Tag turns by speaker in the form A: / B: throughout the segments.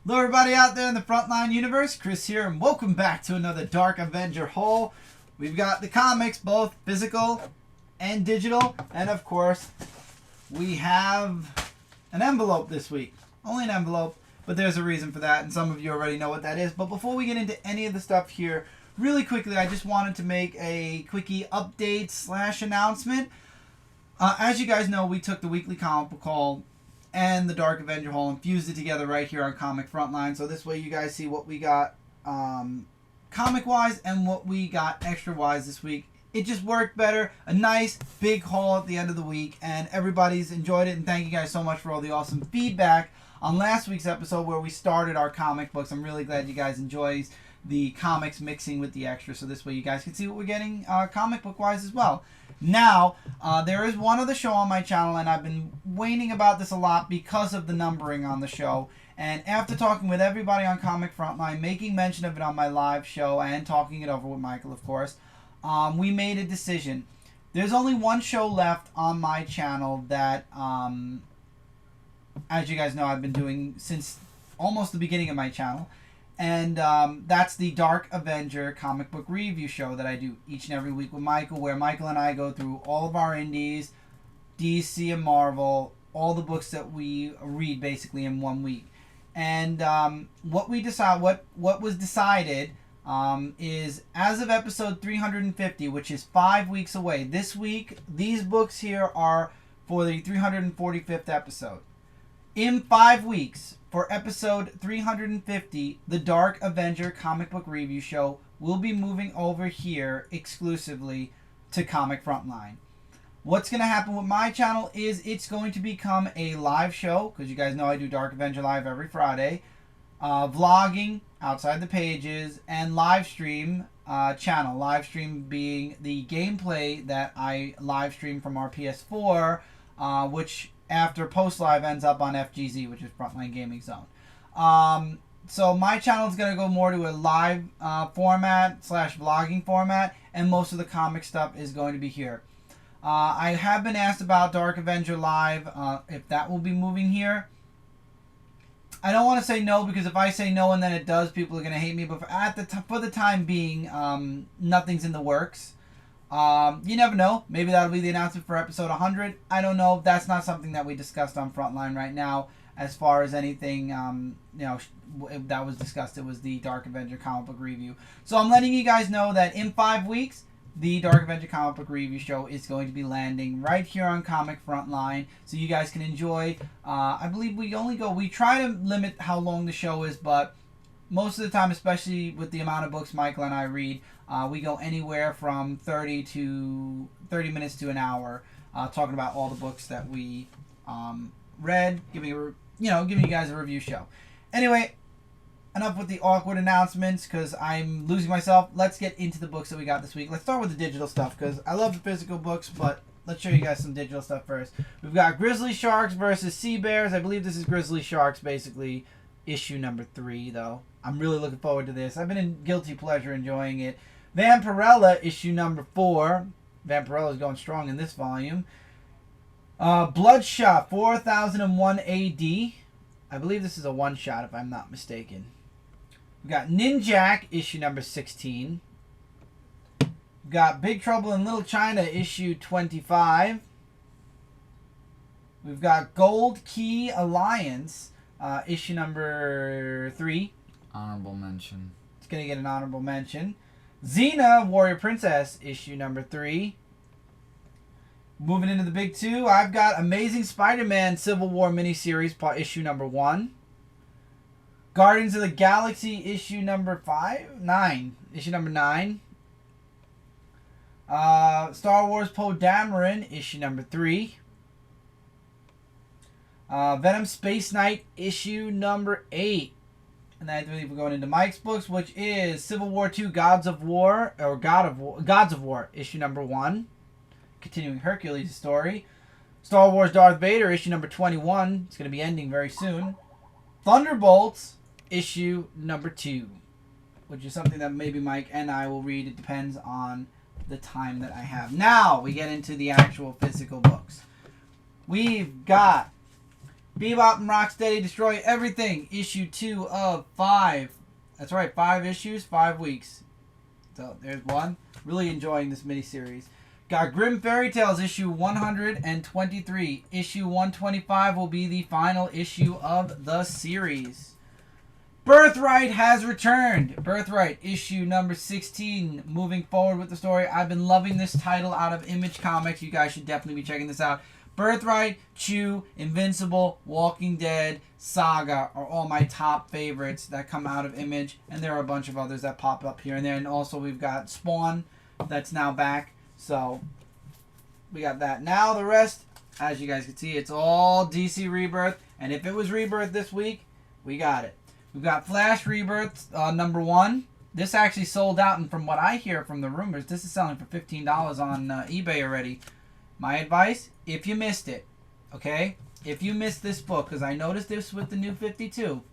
A: Hello everybody out there in the Frontline universe, Chris here, and welcome back to another Dark Avenger haul. We've got the comics, both physical and digital, and of course, we have an envelope this week. Only an envelope, but there's a reason for that, and some of you already know what that is. But before we get into any of the stuff here, really quickly, I just wanted to make a quickie update / announcement. As you guys know, we took the weekly comic book haul and the Dark Avenger haul and fused it together right here on Comic Frontline. So this way you guys see what we got comic-wise and what we got extra-wise this week. It just worked better. A nice, big haul at the end of the week, and everybody's enjoyed it. And thank you guys so much for all the awesome feedback on last week's episode where we started our comic books. I'm really glad you guys enjoy the comics mixing with the extra, so this way you guys can see what we're getting comic book wise as well. Now, there is one other show on my channel, and I've been weighing about this a lot because of the numbering on the show. And after talking with everybody on Comic Frontline, making mention of it on my live show, and talking it over with Michael, of course, we made a decision. There's only one show left on my channel that, as you guys know, I've been doing since almost the beginning of my channel. And that's the Dark Avenger comic book review show that I do each and every week with Michael, where Michael and I go through all of our indies, DC and Marvel, all the books that we read basically in 1 week. And what was decided is, as of episode 350, which is 5 weeks away, this week, these books here are for the 345th episode. In 5 weeks, for episode 350, the Dark Avenger comic book review show will be moving over here exclusively to Comic Frontline. What's going to happen with my channel is it's going to become a live show, because you guys know I do Dark Avenger live every Friday, vlogging outside the pages, and live stream channel. Live stream being the gameplay that I live stream from our PS4, which after post-live ends up on FGZ, which is Frontline Gaming Zone. So my channel is going to go more to a live format / vlogging format, and most of the comic stuff is going to be here. I have been asked about Dark Avenger Live, if that will be moving here. I don't want to say no, because if I say no and then it does, people are going to hate me. But for the time being, nothing's in the works. You never know. Maybe that'll be the announcement for episode 100. I don't know. That's not something that we discussed on Frontline right now. As far as anything, that was discussed, it was the Dark Avenger comic book review. So I'm letting you guys know that in 5 weeks, the Dark Avenger comic book review show is going to be landing right here on Comic Frontline, so you guys can enjoy. I believe we try to limit how long the show is, but most of the time, especially with the amount of books Michael and I read, we go anywhere from 30 minutes to an hour, talking about all the books that we read, giving you guys a review show. Anyway, enough with the awkward announcements, because I'm losing myself. Let's get into the books that we got this week. Let's start with the digital stuff, because I love the physical books, but let's show you guys some digital stuff first. We've got Grizzly Sharks versus Sea Bears. I believe this is Grizzly Sharks, basically issue number 3, though. I'm really looking forward to this. I've been in guilty pleasure enjoying it. Vampirella, issue number 4. Vampirella is going strong in this volume. Bloodshot, 4001 AD. I believe this is a one-shot, if I'm not mistaken. We've got Ninjak, issue number 16. We've got Big Trouble in Little China, issue 25. We've got Gold Key Alliance, issue number 3.
B: Honorable mention.
A: It's going to get an honorable mention. Xena, Warrior Princess, issue number 3. Moving into the big 2, I've got Amazing Spider-Man Civil War miniseries, issue number 1. Guardians of the Galaxy, issue number 9. Issue number 9. Star Wars Poe Dameron, issue number 3. Venom Space Knight, issue number 8. And then I believe we're going into Mike's books, which is Civil War 2 Gods of War, issue number 1. Continuing Hercules' story. Star Wars Darth Vader, issue number 21. It's going to be ending very soon. Thunderbolts, issue number 2. Which is something that maybe Mike and I will read. It depends on the time that I have. Now we get into the actual physical books. We've got Bebop and Rocksteady Destroy Everything, issue 2 of 5. That's right, 5 issues, 5 weeks. So there's one. Really enjoying this miniseries. Got Grim Fairy Tales issue 123. Issue 125 will be the final issue of the series. Birthright has returned. Birthright issue number 16. Moving forward with the story. I've been loving this title out of Image Comics. You guys should definitely be checking this out. Birthright, Chew, Invincible, Walking Dead, Saga are all my top favorites that come out of Image. And there are a bunch of others that pop up here and there. And also we've got Spawn that's now back. So we got that. Now the rest, as you guys can see, it's all DC Rebirth. And if it was Rebirth this week, we got it. We've got Flash Rebirth number 1. This actually sold out. And from what I hear from the rumors, this is selling for $15 on eBay already. My advice, if you missed it, okay? If you missed this book, because I noticed this with the new 52.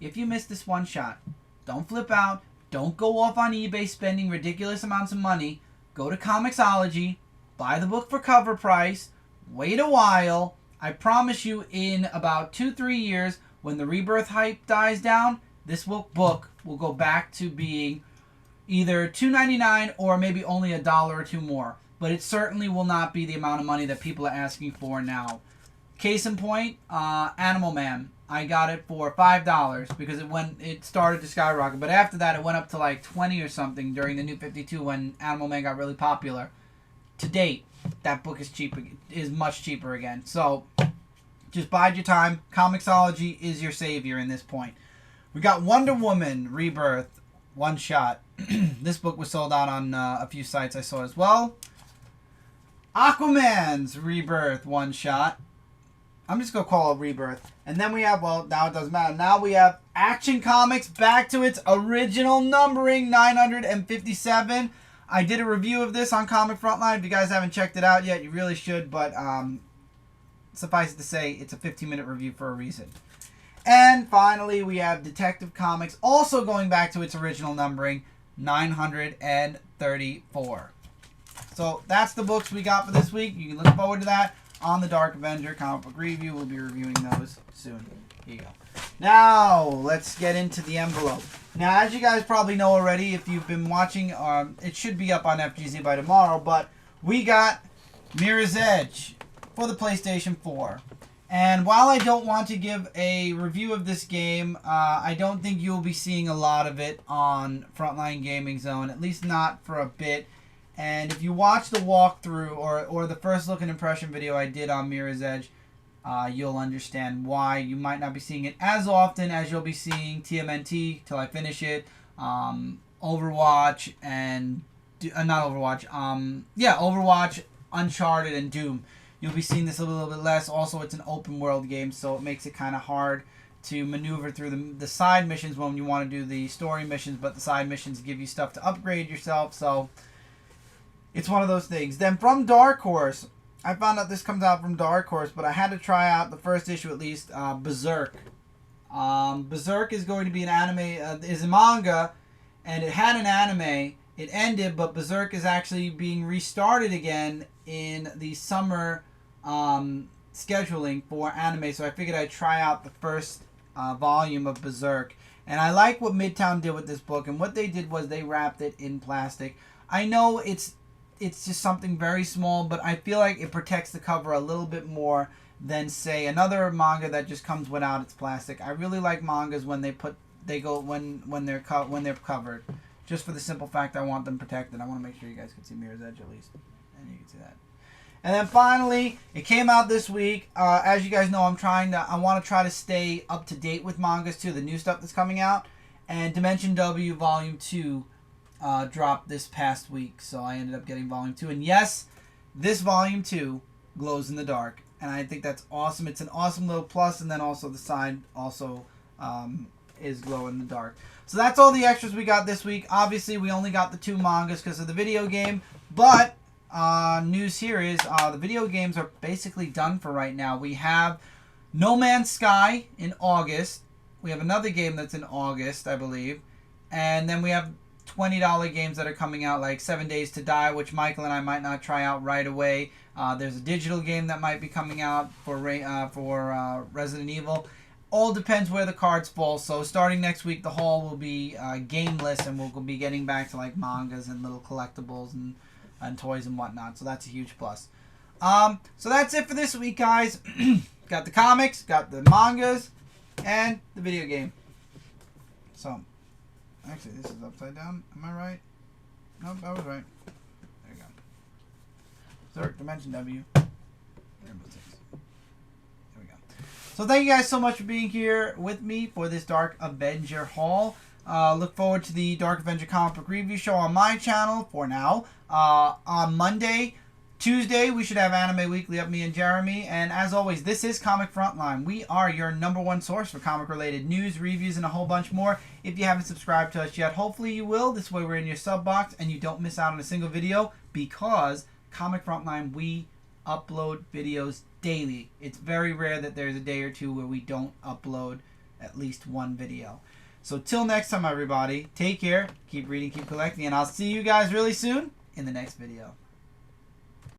A: If you missed this one shot, don't flip out. Don't go off on eBay spending ridiculous amounts of money. Go to Comixology, buy the book for cover price, wait a while. I promise you in about 2-3 years, when the Rebirth hype dies down, this book will go back to being either $2.99 or maybe only $1 or $2 more. But it certainly will not be the amount of money that people are asking for now. Case in point, Animal Man. I got it for $5 because it started to skyrocket. But after that, it went up to like 20 or something during the new 52 when Animal Man got really popular. To date, that book is much cheaper again. So just bide your time. Comixology is your savior in this point. We got Wonder Woman Rebirth one shot. This book was sold out on a few sites I saw as well. Aquaman's Rebirth one shot. I'm just going to call it Rebirth. And then we have, well, now it doesn't matter. Now we have Action Comics back to its original numbering, 957. I did a review of this on Comic Frontline. If you guys haven't checked it out yet, you really should. But suffice it to say, it's a 15-minute review for a reason. And finally, we have Detective Comics also going back to its original numbering, 934. So that's the books we got for this week. You can look forward to that on the Dark Avenger comic book review. We'll be reviewing those soon. Here you go. Now, let's get into the envelope. Now, as you guys probably know already, if you've been watching, it should be up on FGZ by tomorrow, but we got Mirror's Edge for the PlayStation 4. And while I don't want to give a review of this game, I don't think you'll be seeing a lot of it on Frontline Gaming Zone, at least not for a bit. And if you watch the walkthrough or the first look and impression video I did on Mirror's Edge, you'll understand why you might not be seeing it as often as you'll be seeing TMNT till I finish it, Overwatch, and Overwatch, Uncharted, and Doom. You'll be seeing this a little bit less. Also, it's an open world game, so it makes it kind of hard to maneuver through the side missions when you want to do the story missions, but the side missions give you stuff to upgrade yourself, so it's one of those things. Then from Dark Horse, I found out this comes out from Dark Horse, but I had to try out the first issue at least, Berserk. Berserk is going to be an anime, is a manga, and it had an anime. It ended, but Berserk is actually being restarted again in the summer scheduling for anime, so I figured I'd try out the first volume of Berserk. And I like what Midtown did with this book, and what they did was they wrapped it in plastic. I know it's just something very small, but I feel like it protects the cover a little bit more than, say, another manga that just comes without its plastic. I really like mangas when they're covered, just for the simple fact I want them protected. I want to make sure you guys can see Mirror's Edge at least, and you can see that. And then finally, it came out this week. As you guys know, I want to try to stay up to date with mangas too, the new stuff that's coming out. And Dimension W Volume 2 dropped this past week, so I ended up getting Volume 2. And yes, this Volume 2 glows in the dark, and I think that's awesome. It's an awesome little plus, and then also the side also is glow in the dark. So that's all the extras we got this week. Obviously, we only got the 2 mangas because of the video game, but news here is the video games are basically done for right now. We have No Man's Sky in August. We have another game that's in August, I believe. And then we have $20 games that are coming out, like 7 Days to Die, which Michael and I might not try out right away. There's a digital game that might be coming out for Resident Evil. All depends where the cards fall. So starting next week, the haul will be gameless, and we'll be getting back to like mangas and little collectibles and toys and whatnot. So that's a huge plus. So that's it for this week, guys. Got the comics, got the mangas, and the video game. So, actually, this is upside down. Am I right? Nope, I was right. There you go. Third dimension W. Rainbow Six. There we go. So thank you guys so much for being here with me for this Dark Avenger haul. Look forward to the Dark Avenger comic book review show on my channel for now. On Monday, Tuesday, we should have Anime Weekly up, me and Jeremy. And as always, this is Comic Frontline. We are your #1 source for comic-related news, reviews, and a whole bunch more. If you haven't subscribed to us yet, hopefully you will. This way we're in your sub box and you don't miss out on a single video, because Comic Frontline, we upload videos daily. It's very rare that there's a day or two where we don't upload at least one video. So till next time, everybody, take care, keep reading, keep collecting, and I'll see you guys really soon in the next video.